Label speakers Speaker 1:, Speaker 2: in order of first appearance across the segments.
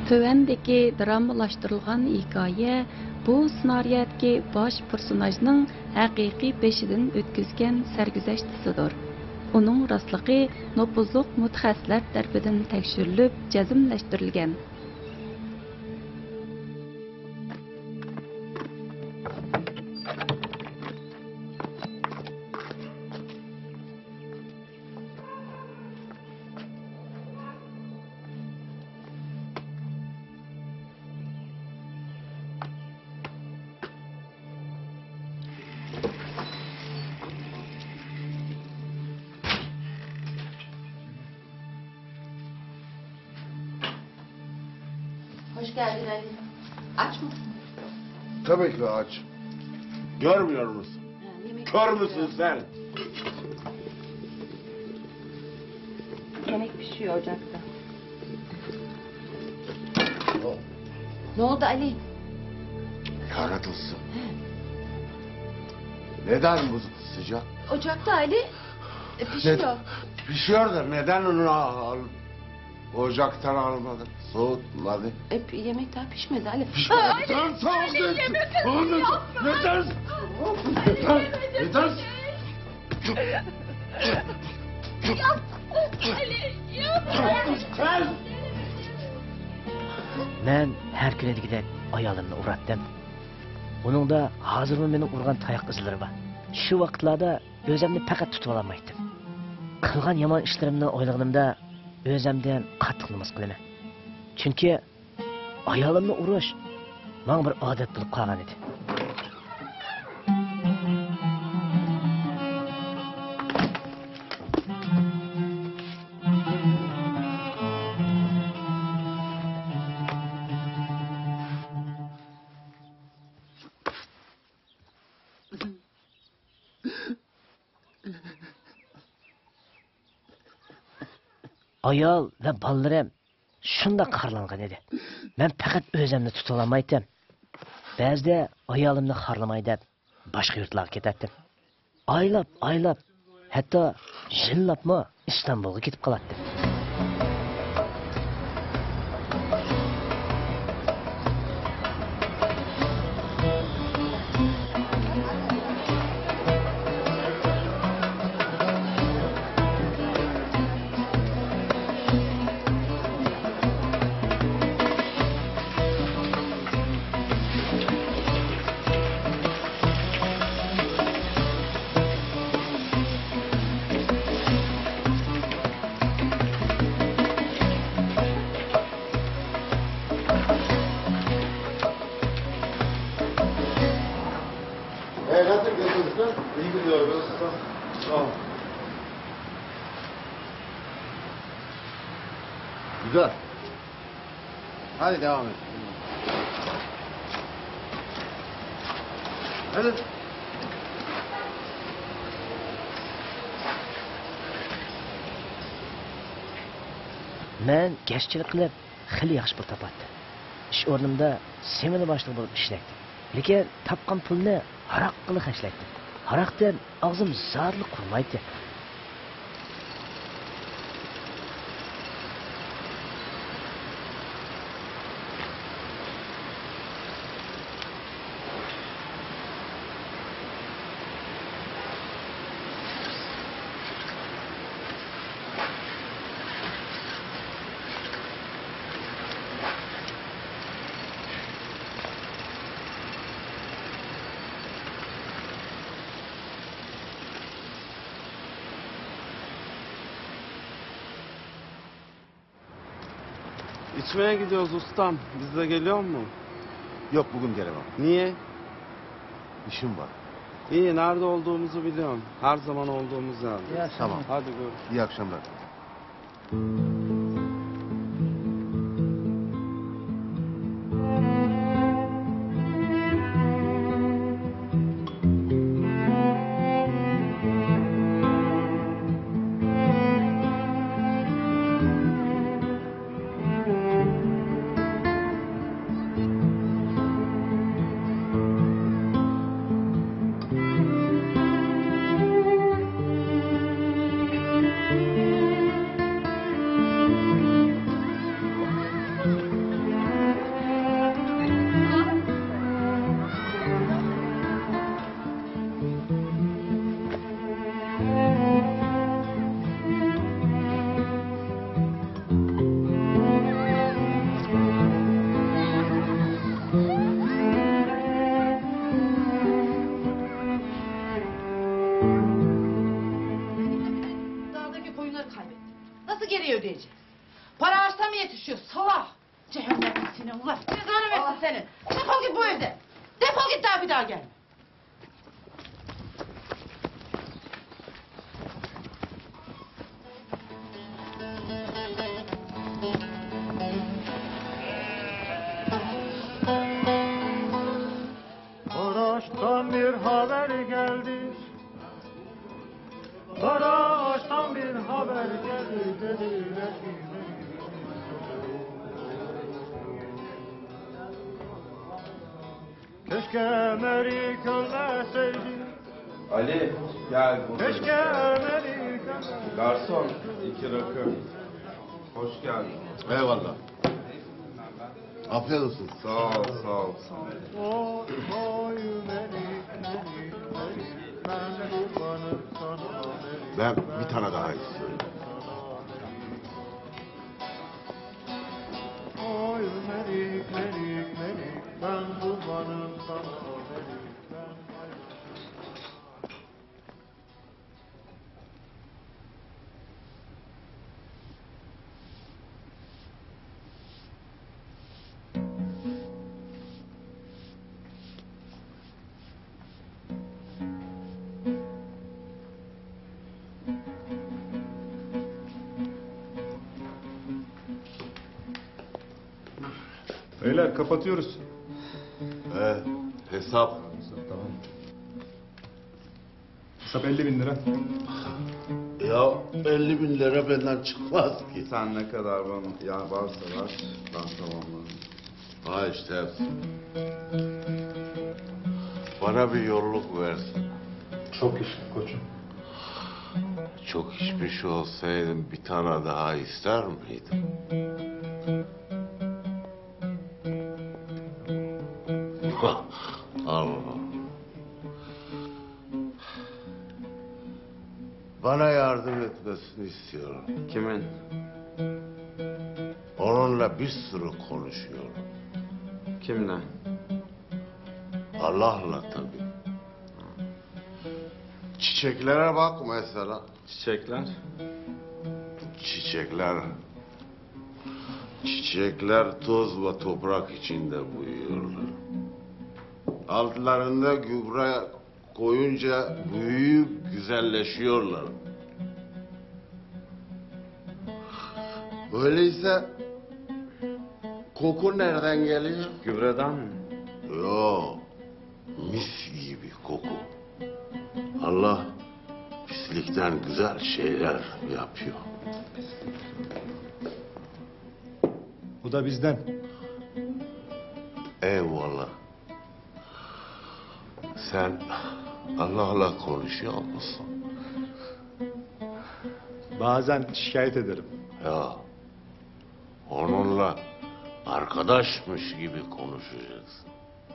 Speaker 1: Tövəndəki dramlaşdırılğan hekayə bu ssenariyadagi bosh personajning haqiqiy beshidan o'tkazgan sarguzashtisidir. Uning rostligi nopuzluq mutaxassislar tarafidan tekshirilib, jazmlashtirilgan.
Speaker 2: Hoş geldin Ali. Aç mısın?
Speaker 3: Tabii ki aç. Görmüyor musun? Kör müsün sen?
Speaker 2: Yemek pişiyor ocakta. Ne oldu Ali?
Speaker 3: Yaratılsın. Neden bu sıcak?
Speaker 2: Ocakta Ali. Pişiyor.
Speaker 3: Pişiyor da neden onu ocaktan almadın? Soğutmadı.
Speaker 2: Yemek daha pişmedi Ali.
Speaker 3: Sen sağ ol. Neden? Neden?
Speaker 4: Ben her güne ayalımni uğrattım. Onun da hazır mı beni urgan tayak izleri var. Şu vakitlarda özümni fakat tutup alamaydım. Kılgan yaman işlerimden oyladığımda özümden qattiq namaz kılıman. Çünkü ayalımni uruş bana bir adet bulup kalgan edi. Ayal ve ballarım şunda qarlanğan edi. Ben fakat özümni tuta olamaydım. Bazıda ayalımni xarlamay deb başka yurtlarga ketetdim. Aylap, hatta jillapmı İstanbul'a gidip qalatdım.
Speaker 3: Nasıl gidiyorsun? İyi gidiyoruz. Sağ ol. Güzel. Hadi devam et. Hadi.
Speaker 4: Men geşçilik qilib, xili yaxshi pul topatdim. Ish o'rnimda semini boshliq bo'lib ishlaydim. Lekin topgan pulni haraq qilib xashlaydim. Haraqdan og'zim zarli qurmaydi.
Speaker 5: İçmeye gidiyoruz ustam. Biz de geliyor mu?
Speaker 3: Yok bugün gelemem.
Speaker 5: Niye?
Speaker 3: İşim var.
Speaker 5: İyi, nerede olduğumuzu biliyorum. Her zaman olduğumuz yerde.
Speaker 4: Ya,
Speaker 3: tamam.
Speaker 5: Hadi görüşürüz.
Speaker 3: İyi akşamlar.
Speaker 6: nasıl geri ödeyeceğiz? Para ağaçtan mı yetişiyor? Salak! Cehennem seni ulan! Cezanı versin senin! Defol git bu evden! Defol git daha bir daha gelme!
Speaker 7: Maraş'tan bir haber geldi. Maraş'tan bir haber geldi. Dediler ki keşke Melik ölmeseydi.
Speaker 5: Ali gel.
Speaker 7: Keşke Melik ölmeseydi.
Speaker 5: Garson 2 rakı. Hoş geldin.
Speaker 3: Eyvallah. Afiyet olsun.
Speaker 5: Sağ ol, sağ ol.
Speaker 7: Oy oy Melik, Melik, Melik. Ben kurbanım sana Melik.
Speaker 3: Ben bir tane daha istiyorum.
Speaker 7: Oy Melik, Melik, Melik. Ben kurbanım sana Melik. Ben
Speaker 8: Beyler kapatıyoruz.
Speaker 3: Hesap.
Speaker 8: Tamam. Hesap 50.000 lira.
Speaker 3: Ya 50.000 lira benden çıkmaz ki.
Speaker 5: Sen ne kadar bana ya varsa ver. Ben tamamlarım.
Speaker 3: Ha işte. Bana bir yolluk versin.
Speaker 8: Çok iş koçum.
Speaker 3: Çok içmiş olsaydım bir tane daha ister miydim? Allah. Bana yardım etmesini istiyorum.
Speaker 5: Kimin?
Speaker 3: Onunla bir sürü konuşuyorum.
Speaker 5: Kimle?
Speaker 3: Allah'la tabii. Çiçeklere bak mesela.
Speaker 5: Çiçekler.
Speaker 3: Çiçekler... Çiçekler toz ve toprak içinde büyüyorlar. Altlarında gübre koyunca büyüyüp güzelleşiyorlar. Öyleyse koku nereden geliyor?
Speaker 5: Gübreden mi?
Speaker 3: Yok, mis gibi koku. Allah pislikten güzel şeyler yapıyor.
Speaker 8: Bu da bizden.
Speaker 3: Eyvallah. Sen Allah'la konuşuyor musun?
Speaker 8: Bazen şikayet ederim.
Speaker 3: Ya onunla arkadaşmış gibi konuşacaksın.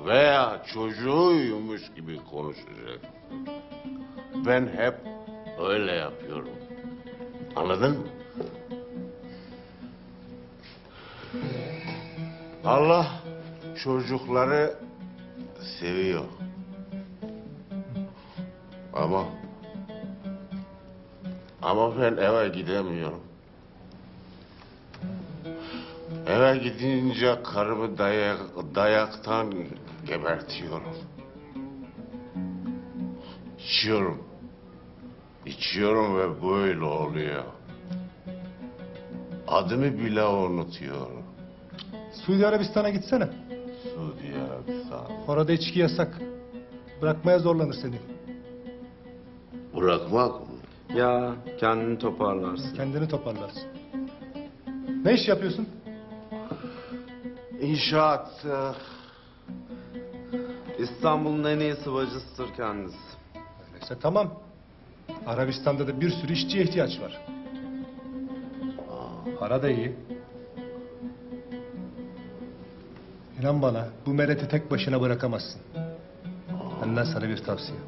Speaker 3: Veya çocuğuymuş gibi konuşacaksın. Ben hep öyle yapıyorum. Anladın mı? Allah çocukları seviyor. Ama ben eve gidemiyorum. Eve gidince karımı dayaktan gebertiyorum. İçiyorum ve böyle oluyor. Adını bile unutuyorum.
Speaker 8: Suudi Arabistan'a gitsene.
Speaker 3: Suudi Arabistan.
Speaker 8: Orada içki yasak. Bırakmaya zorlanır seni.
Speaker 3: Bırakmak mı?
Speaker 5: Ya kendini toparlarsın.
Speaker 8: Kendini toparlarsın. Ne iş yapıyorsun?
Speaker 3: İnşaat.
Speaker 5: İstanbul'un en iyi sıvacısıdır kendisi.
Speaker 8: Öyleyse tamam. Arabistan'da da bir sürü işçiye ihtiyaç var. Para da iyi. İnan bana, bu mereti tek başına bırakamazsın. Benden sana bir tavsiye.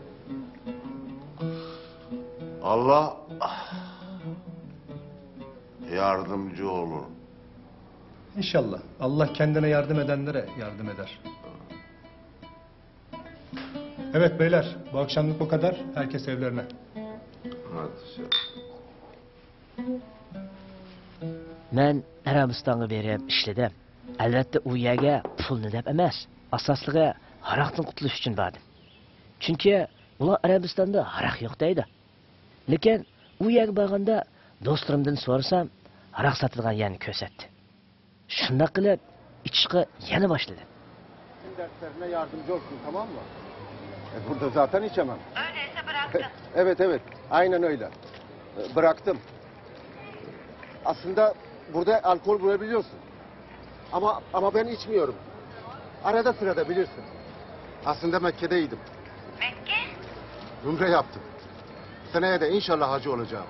Speaker 3: Allah yardımcı olur.
Speaker 8: İnşallah. Allah kendine yardım edenlere yardım eder. Evet beyler, bu akşamlık bu kadar. Herkes evlerine.
Speaker 5: Hadi şey.
Speaker 4: Men Arabistonga berib ishladim. Albatta u yerga pulni deb emas, asoslig'i haroqdan qutulish uchun bordim. Chunki ular Arabistonda haroq yo'q deydi. Lekin u yerga borganda do'stlarimdan so'rasam, haroq sotadigan yerni ko'rsatdi. Shunday qilib ichishga yana boshladim.
Speaker 9: Derslerine yardımcı olsun, tamam mı? Burada zaten içemem.
Speaker 6: Öyleyse bıraktın.
Speaker 9: Evet, aynen öyle. Bıraktım. Aslında burada alkol bulabiliyorsun. Ama ben içmiyorum. Arada sırada bilirsin. Aslında Mekke'deydim.
Speaker 6: Mekke?
Speaker 9: Ümre yaptım. Seneye de inşallah hacı olacağım.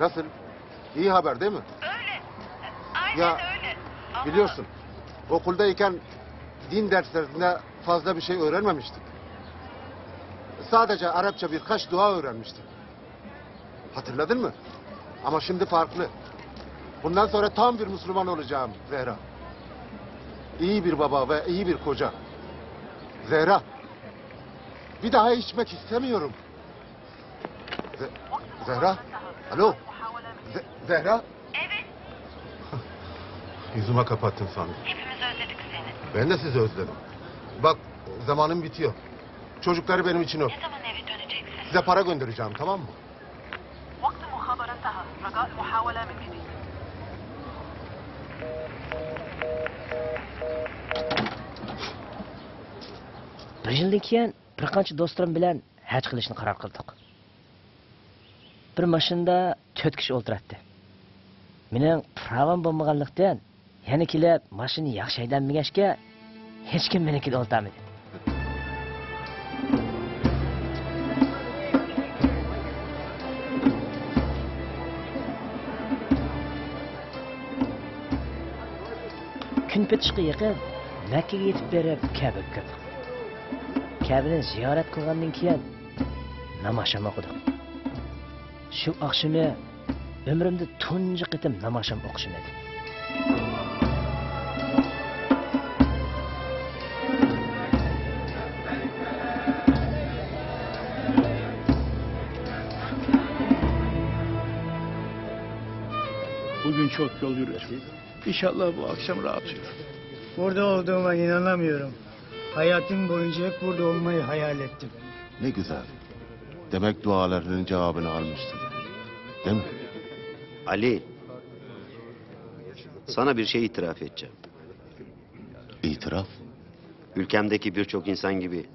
Speaker 9: Nasıl? İyi haber değil mi?
Speaker 6: Öyle. Aynen
Speaker 9: Ya,
Speaker 6: öyle. Ama
Speaker 9: Biliyorsun, okuldayken din derslerinde fazla bir şey öğrenmemiştik. Sadece Arapça birkaç dua öğrenmiştik. Hatırladın mı? Ama şimdi farklı. Bundan sonra tam bir Müslüman olacağım Zehra. İyi bir baba ve iyi bir koca. Zehra, bir daha içmek istemiyorum. Zehra, alo. Zehra.
Speaker 6: Evet,
Speaker 9: Yüzüme kapattın sandım.
Speaker 6: hepimiz özledik seni.
Speaker 9: Ben de sizi özledim. Bak, zamanım bitiyor. Çocukları benim için öp.
Speaker 6: Ne zaman eve döneceksin?
Speaker 9: Size para göndereceğim, tamam mı?
Speaker 6: وقت المخابرة انتهى. رجاء المحاولة من جديد.
Speaker 4: Bir yildan keyin bir qancha do'stlarim bilan haj qilishni qaror qildik. Bir mashinada 4 kishi o'ltiradi. Mening pravam bo'lmaganlikdan yana kelib mashina yaxshi haydamagachga hech kim menikida o'ltirmadi. Kun petishga yaqin Makkaga yetib berib Ka'baga kirdik. Ka'bani ziyorat qilgandan keyin namoz o'qidik. Shu oqshimi ömrümde tunji qitim namoz o'qishim edi.
Speaker 10: Bugün çok yol yürüdüm. İnşallah bu akşam rahat uyurum.
Speaker 11: Burada olduğuma inanamıyorum. Hayatım boyunca hep burada olmayı hayal ettim.
Speaker 3: Ne güzel. Demek dualarının cevabını almışsın. Değil mi?
Speaker 12: Ali, sana bir şey itiraf edeceğim.
Speaker 3: İtiraf.
Speaker 12: Ülkemdeki birçok insan gibi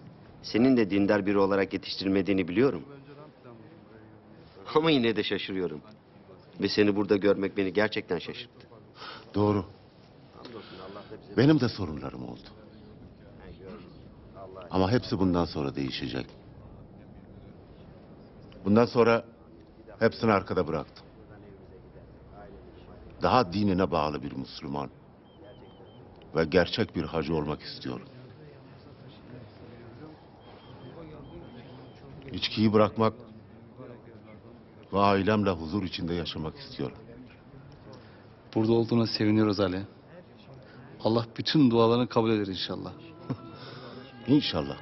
Speaker 12: senin de dindar biri olarak yetiştirilmediğini biliyorum. Ama yine de şaşırıyorum. Ve seni burada görmek beni gerçekten şaşırttı.
Speaker 3: Doğru. Benim de sorunlarım oldu. Ama hepsi bundan sonra değişecek. Bundan sonra hepsini arkada bıraktım. Daha dinine bağlı bir Müslüman ve gerçek bir hacı olmak istiyorum. İçkiyi bırakmak ve ailemle huzur içinde yaşamak istiyorum.
Speaker 5: Burada olduğuna seviniyoruz Ali. Allah bütün dualarını kabul eder inşallah.
Speaker 3: İnşallah.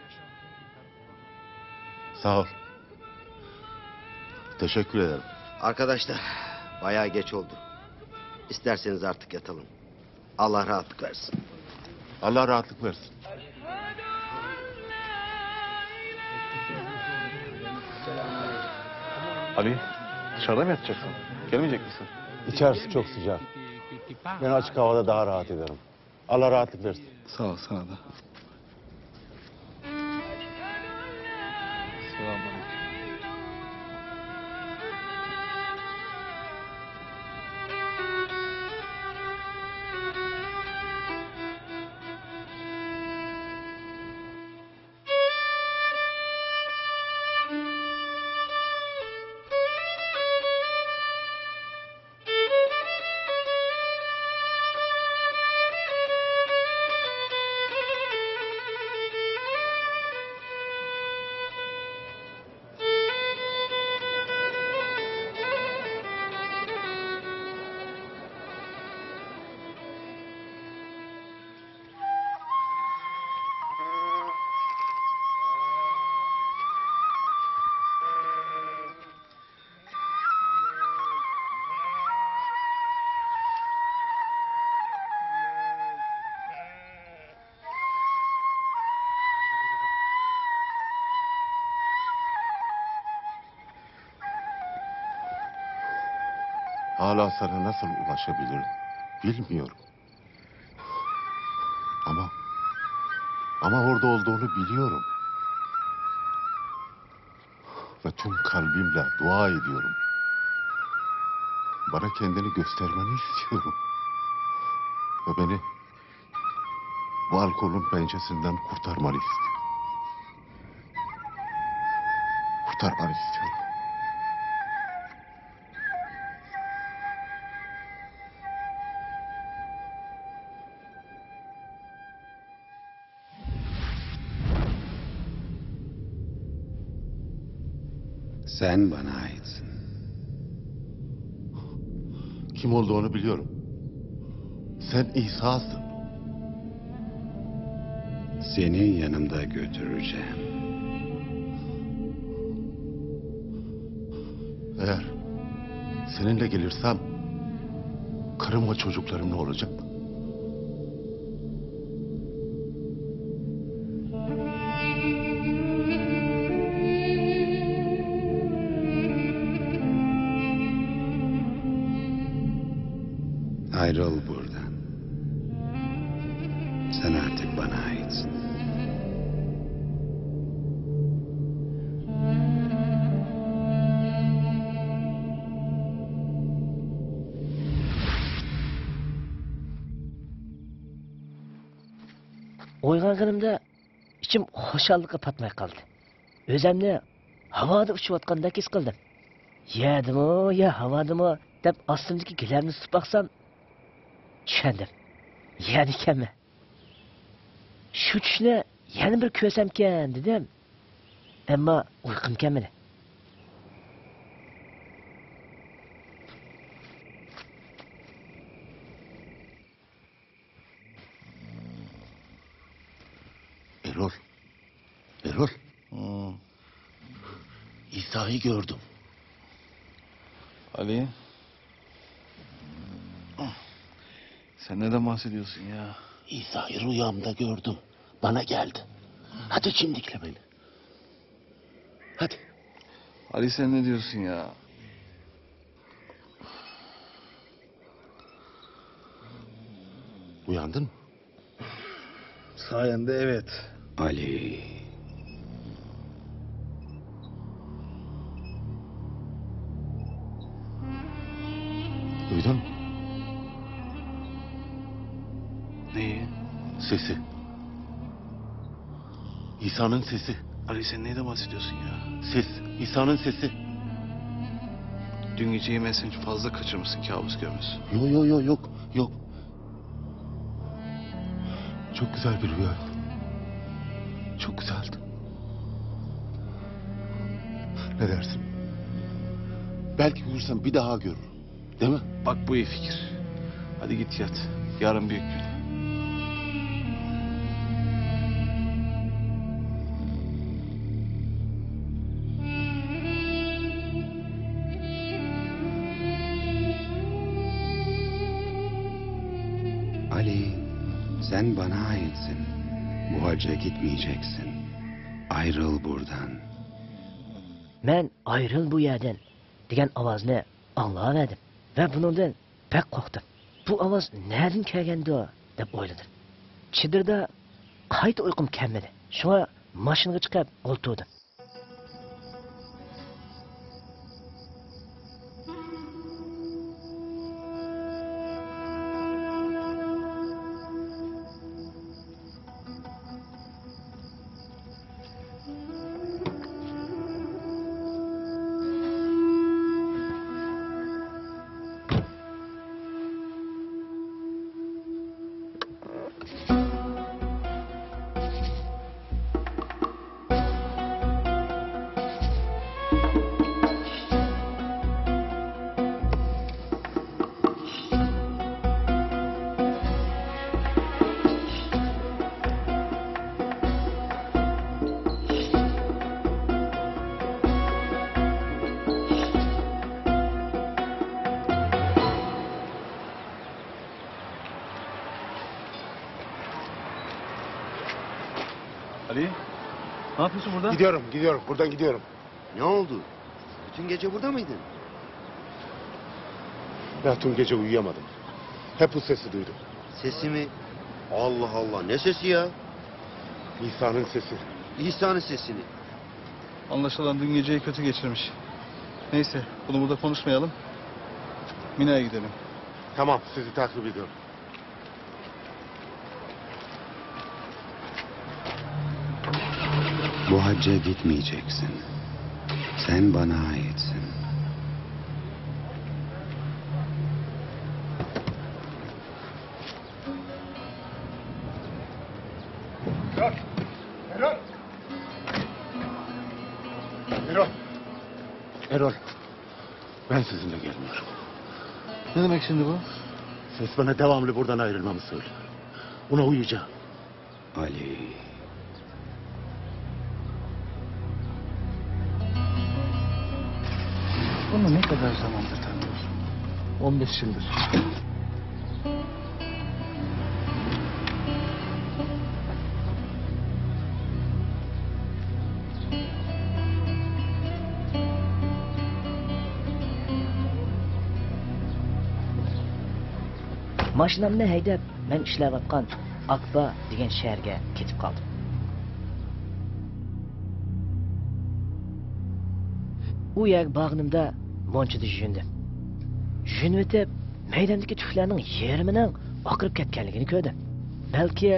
Speaker 3: Sağ ol. Teşekkür ederim.
Speaker 12: Arkadaşlar, bayağı geç oldu. İsterseniz artık yatalım. Allah rahatlık versin.
Speaker 3: Allah rahatlık versin.
Speaker 7: Ali, dışarıda mı yatacaksın? Gelmeyecek misin?
Speaker 9: İçerisi çok sıcak. Ben açık havada daha rahat ederim. Allah rahatlık versin.
Speaker 5: Sağ ol, sana da. Selamünaleyküm.
Speaker 9: hala sana nasıl ulaşabilirim bilmiyorum. Ama orada olduğunu biliyorum. Ve tüm kalbimle dua ediyorum. Bana kendini göstermeni istiyorum. Ve beni bu alkolün pençesinden kurtarmanı istiyorum. Kurtarmanı istiyorum.
Speaker 13: Sen bana aitsin.
Speaker 9: Kim olduğunu biliyorum. Sen İsa'sın.
Speaker 13: Seni yanımda götüreceğim.
Speaker 9: Eğer seninle gelirsem karım ve çocuklarım ne olacak?
Speaker 13: Ayrıl buradan. Sen artık bana aitsin.
Speaker 4: O'ylanganimda ichim xushallikqa patmay qoldi. O'zimni havoda uchayotgandek his qildim. Yedimi, ya havodimi deb ostimdagi gilamni tutib baqsam, tushundim. Yedi ekanman. Shu tushni yana bir ko'rsamkan dedim. Ammo uyqum kelmadi.
Speaker 9: Erol. İsa'yı gördüm.
Speaker 5: Ali. Sen neden bahsediyorsun ya?
Speaker 9: İsa'yı rüyamda gördüm. Bana geldi. Hadi çimdikle beni. Hadi.
Speaker 5: Ali sen ne diyorsun ya?
Speaker 9: Uyandın mı?
Speaker 10: Sayende evet.
Speaker 13: Ali.
Speaker 9: Duydun mu?
Speaker 5: Neyi?
Speaker 9: Sesi. İsa'nın sesi.
Speaker 5: Ali sen neyden bahsediyorsun ya?
Speaker 9: Ses. İsa'nın sesi.
Speaker 5: Dün geceyi mesela fazla kaçırmışsın, kabus görmüşsün.
Speaker 9: Yok. Çok güzel bir rüya. Çok güzeldi. Ne dersin? Belki uyursam bir daha görürüm. Değil mi?
Speaker 5: Bak bu iyi fikir. Hadi git yat. Yarın büyük gün.
Speaker 13: Ali, sen bana aitsin. Bu hacca gitmeyeceksin. Ayrıl buradan.
Speaker 4: Men ayrıl bu yerden degan ovozni anglaverdim va bundan pek qo'rqdim. Bu ovoz nereden kelgandi deb o'yladim. Chidirda qayta uyqum kelmadi. Shunga mashinaga chiqib o'ltirdim.
Speaker 5: Ali, ne yapıyorsun burada?
Speaker 9: Gidiyorum. Buradan gidiyorum.
Speaker 12: Ne oldu? Bütün gece burada mıydın?
Speaker 9: Ben tüm gece uyuyamadım. Hep bu sesi duydum.
Speaker 12: Sesi mi? Allah Allah, ne sesi ya?
Speaker 9: İsa'nın sesi.
Speaker 12: İsa'nın sesini.
Speaker 5: Anlaşılan dün geceyi kötü geçirmiş. Neyse, bunu burada konuşmayalım. Mina'ya gidelim.
Speaker 9: Tamam, sizi takip ediyorum.
Speaker 13: Bu hacca gitmeyeceksin. Sen bana aitsin.
Speaker 8: Erol! Erol!
Speaker 9: Erol, ben sizinle gelmiyorum.
Speaker 5: Ne demek şimdi bu?
Speaker 9: Ses bana devamlı buradan ayrılmamı söylüyor. Ona uyuyacağım.
Speaker 13: Ali.
Speaker 5: Onu ne kadar zamandır tanıyorsun? 15 yıldır.
Speaker 4: Mashinamni haydab, men ishlayotgan Akba degan shaharga ketib qoldim. U yer bag'nimda monchida yurdim. Yurib o'tib, maydondagi tuflarning yarmining oqirib ketganligini ko'rdim. Balki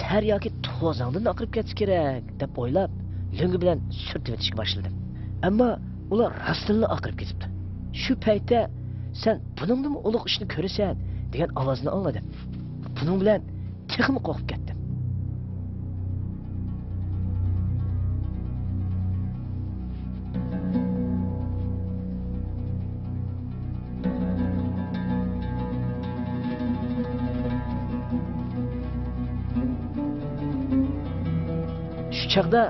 Speaker 4: ter yoki to'zondan oqirib ketsa kerak deb o'ylab, lungi bilan surtib o'tishga boshladim. Ammo ular rostdan oqirib ketibdi. Shu paytda sen buningdan ulug' ishni ko'rasan degan ovozni angladim. Buning bilan texmi qo'rqib ketdim. Shu chaqda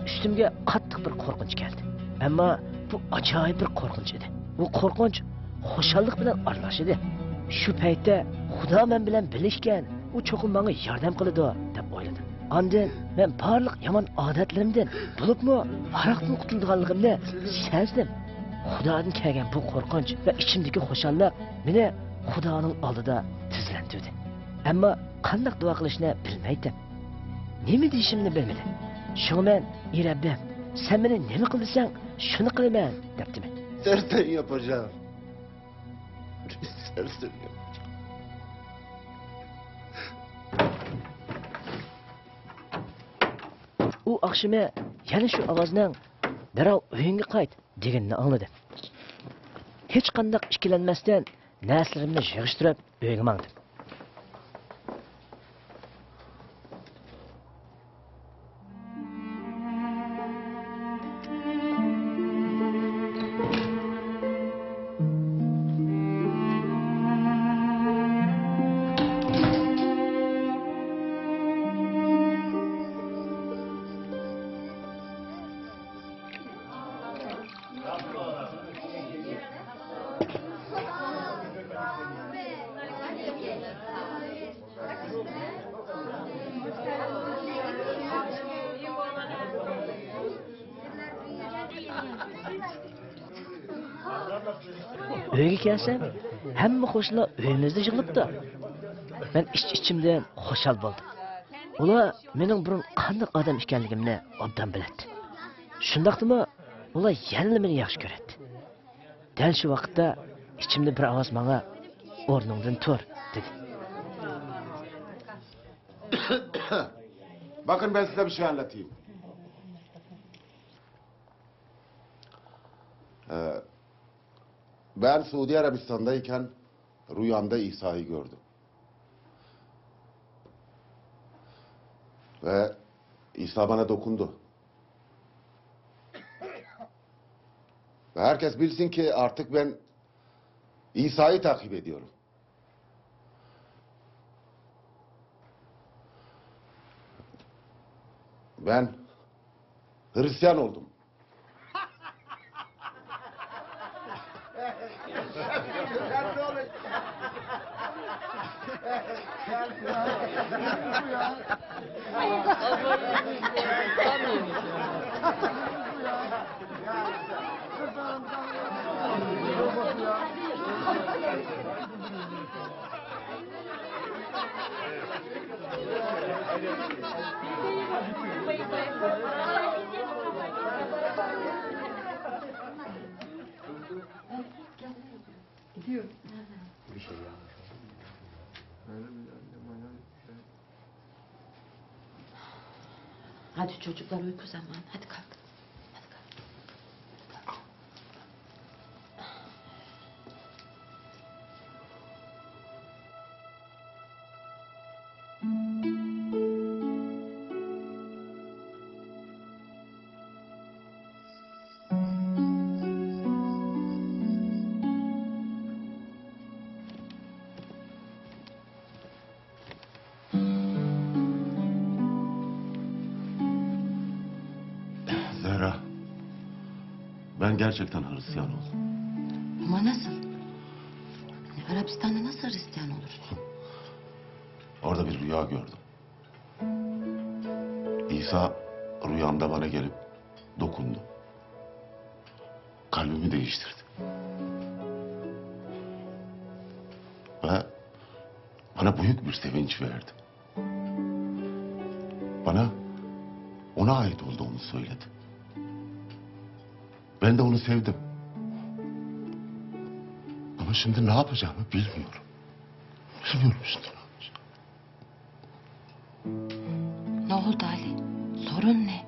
Speaker 4: ustimga qattiq bir qo'rqinch keldi. Ammo bu ajoyib bir qo'rqinch edi. Bu qo'rqinch xushallik bilan aralash edi. Shu paytda Xudo men bilan bilishgan, u cho'qim menga yordam qiladi deb o'yladim. Ondan men barliq yomon odatlarimdan, bo'libmi aroqdan qutulganligimni sezdim. Xudodan kelgan bu qo'rqinch va ichimdagi xushallik meni Xudoning oldida tizlantirdi. Ammo qanday duo qilishni bilmaydim. Nima deyishimni bilmadim. Shunga men, "Ey Rabbim, sen meni nima qilsang, shuni qilaman" debdim.
Speaker 3: İstersen yapacağım. İstersen yapacağım.
Speaker 4: U oqshimi yana shu ovozning "Darrov uyingga qayt" deganini angladim. Hech qanday ikkilanmasdan narslarimni yig'ishtirib uyga mangdim. Uyga kelsam, hamma qo'shnilar uyimizda yig'ilibdi. Men ichimdan xushal bo'ldim. Ular mening burun qanday odam ekanligimni obdan biladi. Shundaqdimi, ular yana meni yaxshi ko'radi. Dal shu vaqtda ichimda bir ovoz menga "O'rningdan tur" dedi.
Speaker 3: Bakın ben size bir şey anlatayım. Ben Suudi Arabistan'dayken rüyamda İsa'yı gördüm. Ve İsa bana dokundu. Ve herkes bilsin ki artık ben İsa'yı takip ediyorum. Ben Hristiyan oldum.
Speaker 2: Gidiyor.
Speaker 9: Bir şey ya.
Speaker 6: Hadi çocuklar uyku zamanı. Hadi kalk.
Speaker 3: Zehra, ben gerçekten Hristiyan oldum.
Speaker 6: Ama nasıl? Arabistan'da nasıl Hristiyan olursun?
Speaker 3: Orada bir rüya gördüm. İsa rüyamda bana gelip dokundu. Kalbimi değiştirdi. Ve bana büyük bir sevinç verdi. Bana ona ait olduğunu söyledi. Ben de onu sevdim. Ama şimdi ne yapacağımı bilmiyorum. Bilmiyorum şimdi ne yapacağım.
Speaker 6: Ne oldu Ali? Sorun ne?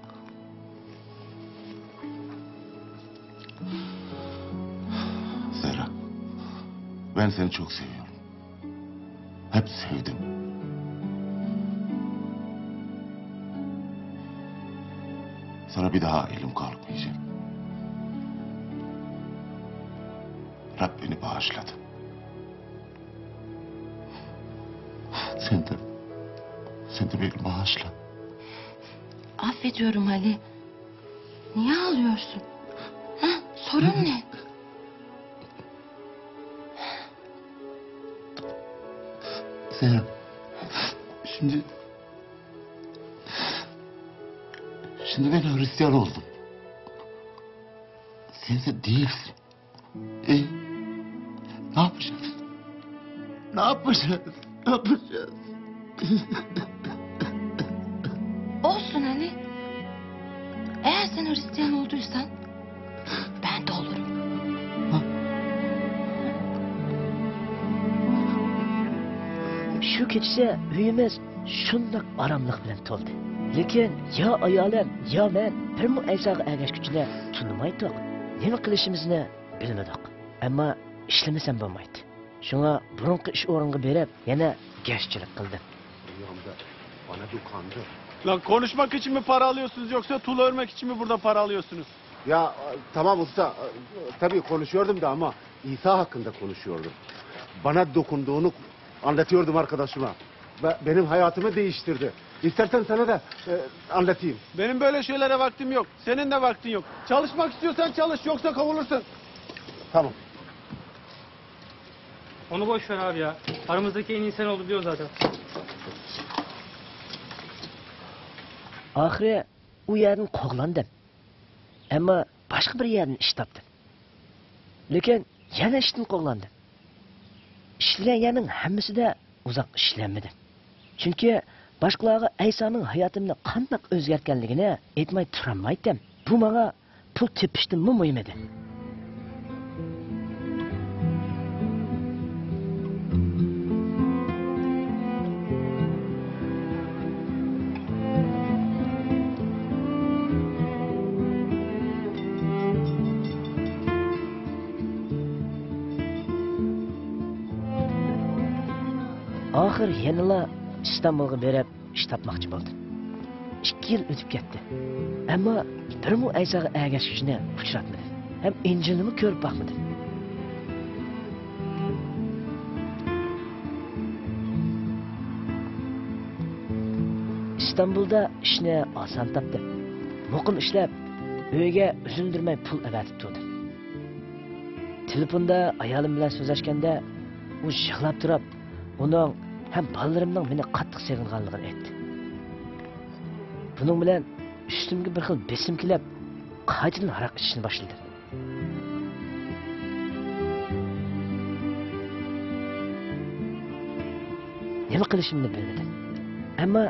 Speaker 3: Zehra, ben seni çok seviyorum. Hep sevdim. Sana bir daha elim kalkmayacak. Rab beni bağışladı. Sen de beni bağışla.
Speaker 6: Affediyorum Ali. Niye ağlıyorsun? Ha? Sorun ne?
Speaker 3: Zehra, şimdi ben Hristiyan oldum. Sen de değilsin. Ne yapacağız? Ne yapacağız? Ne yapacağız?
Speaker 6: Olsun Ali. Eğer sen Hristiyan olduysan ben de olurum.
Speaker 4: Şu kecha uyimiz shundoq aromlik bilan to'ldi. Lekin yo ayolim, yo men birmu aysoga ergashguncha tunmaydik. Nima qilishimizni bilmadik. Ammo ishlamasam bo'lmaydi. Shunga burunqi ish o'ringa berib, yana gashchilik qildim.
Speaker 9: Rüyamda bana dokundu.
Speaker 10: Lan konuşmak için mi para alıyorsunuz yoksa tuğla örmek için mi burada para alıyorsunuz?
Speaker 9: Ya tamam usta. Tabii konuşuyordum da ama İsa hakkında konuşuyordum. Bana dokunduğunu anlatıyordum arkadaşıma. Ve benim hayatımı değiştirdi. İstersen sana da anlatayım.
Speaker 10: Benim böyle şeylere vaktim yok. Senin de vaktin yok. Çalışmak istiyorsan çalış yoksa kovulursun.
Speaker 9: Tamam.
Speaker 14: Onu boş ver abi ya. Aramızdaki en iyi sen oldu diyor zaten.
Speaker 4: Oxiri u yerdan qo'g'landim. Ammo boshqa bir yerdan ish topdim. Lekin yana ishdan qo'g'landim. İşleyen yerning hammasida uzoq ishlanmadim. Chunki boshqalarga Aysoning hayotimni qanday o'zgartganligini aytmay turolmaydim. Bu menga pul tepishdan muhim edi. Ahir yanıla İstanbul'a berib ish topmoqchi bo'ldim. 2 yil o'tib ketdi. Ammo birmu Aysoga ergashishni uchratmadim. Ham Injilni ko'rib boqmadim. İstanbul'da ishni oson topdim. Muqim ishlab, uyga uzundirmay pul avatib turdim. Telefonda ayolim bilan so'zlashganda u yig'lab turib, uning hem balalarımdan beni qattiq sevganligini aytdi. Bunun bilan üstümge bir xil besim kelib, qaytadan aroq ichishni boshladim. Nima qilishimni bilmadim. Ammo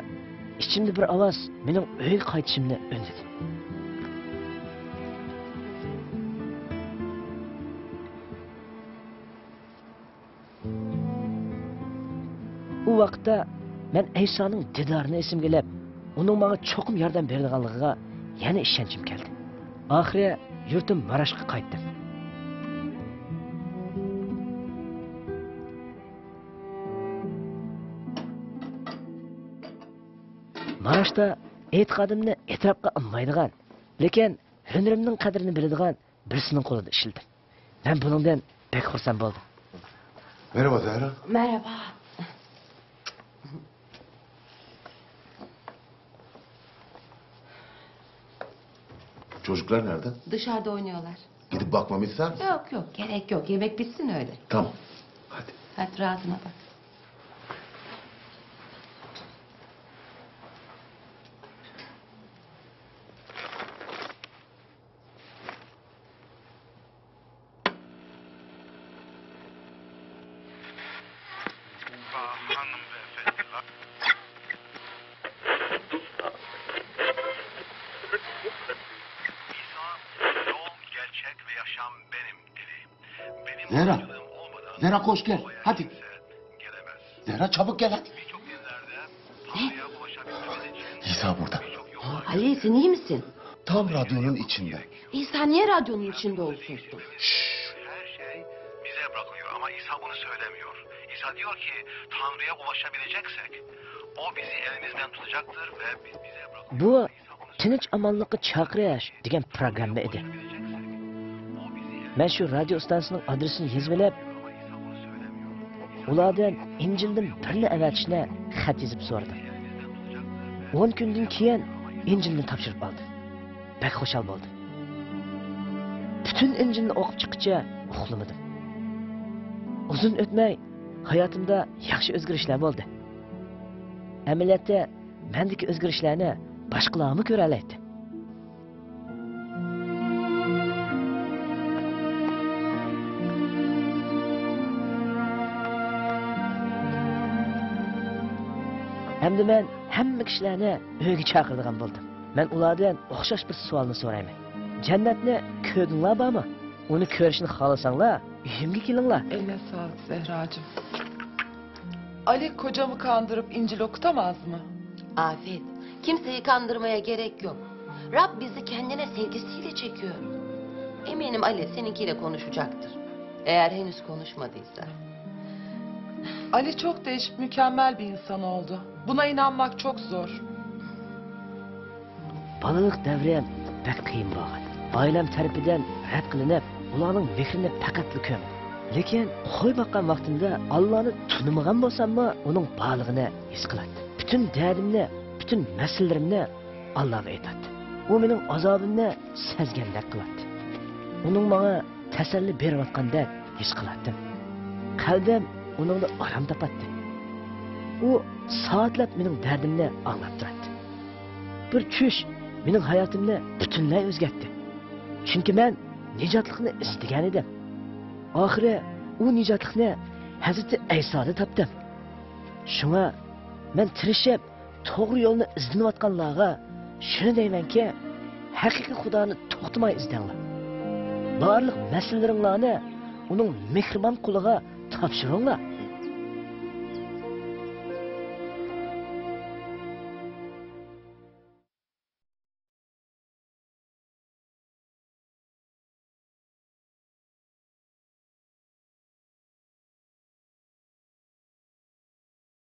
Speaker 4: ichimda bir ovoz mening uyga qaytishimni undadi. U vaqtda men Aysoning didorini esimga olib, uning menga cho'qim yordam berganligiga yana ishonchim keldi. Oxiri yurtim Marashga qaytdim. Marashda e'tiqodimni e'tirofga olmaydigan, lekin hunarimning qadrini biladigan birisining qo'lida ishladim. Men buningdan pek xursand bo'ldim.
Speaker 3: Merhaba Zehra.
Speaker 2: Merhaba.
Speaker 3: Çocuklar nerede?
Speaker 2: Dışarıda oynuyorlar.
Speaker 3: Gidip bakmamı ister misin?
Speaker 2: Yok yok gerek yok. Yemek bitsin öyle.
Speaker 3: Tamam.
Speaker 2: Hadi rahatına bak.
Speaker 3: Zehra. Zehra koş gel. Hadi. Zehra çabuk gel hadi.
Speaker 2: Ne?
Speaker 3: İsa burada.
Speaker 2: Ali sen iyi misin?
Speaker 3: Tam radyonun içinde.
Speaker 2: İsa niye radyonun içinde olsun?
Speaker 13: Bize bırakılıyor ama İsa bunu söylemiyor. İsa diyor ki Tanrı'ya ulaşabileceksek o bizi elimizden tutacaktır ve bize bırakılıyor.
Speaker 4: Bu tinch amonlikqa chaqirish degan programma edi. Men shu radio stansiyasining adresini yozib olib, ulardan Injildan birini avatishni xat yozib so'radim. 10 kundan keyin Injilni topshirib oldim. Bek xushal bo'ldim. Bütün Injilni o'qib chiqqicha uxlamadim. Uzun o'tmay hayotimda yaxshi o'zgarishlar bo'ldi. Amaliyotda mendagi o'zgarishlarni boshqalarmi ko'ra oladi? Hamda men hamma kishilarni uyga chaqiradigan bo'ldim. Men ulardan o'xshash bir savolni so'rayman. Jannatni ko'rdinglar bormi? Uni ko'rishni xohlasanglar, uyimga kelinglar.
Speaker 15: Eline sağlık Zehracığım. Ali kocamı kandırıp İncil okutamaz mı?
Speaker 2: Afet, kimseyi kandırmaya gerek yok. Rab bizi kendine sevgisiyle çekiyor. Eminim Ali seninkiyle konuşacaktır. Eğer henüz konuşmadıysa.
Speaker 15: Ali çok değişik, mükemmel bir insan oldu. Buna inanmak çok zor.
Speaker 4: Balalık devrim pek qiyin bo'lgan. Oilam tarafidan rad qilinib, ularning mehrini faqatli ko'rdim. Lekin qo'y boqqan vaqtimda Allohni tunimagan bo'lsam-mi, uning borlig'ini his qilardim. Bütün dardimni, bütün masalalarimni Allohga aytdim. U mening azobimni sezgandek qilardi. Uning menga tasalli berayotgandek his qilardim. Qalbim uningda orom topatdi. U soatlab mening dardimni anglab turardi. Bir tush mening hayotimni butunlay o'zgartdi. Chunki men nijotlikni istagan edim. Oxiri u nijotlikni Hazrati Aysoda topdim. Shunga men tirishib to'g'ri yo'lni izlanayotganlarga shuni deymanki, haqiqiy Xudoni to'xtamay izlanglar. Barliq masalalaringlarni uning mehribon quliga topshiringlar.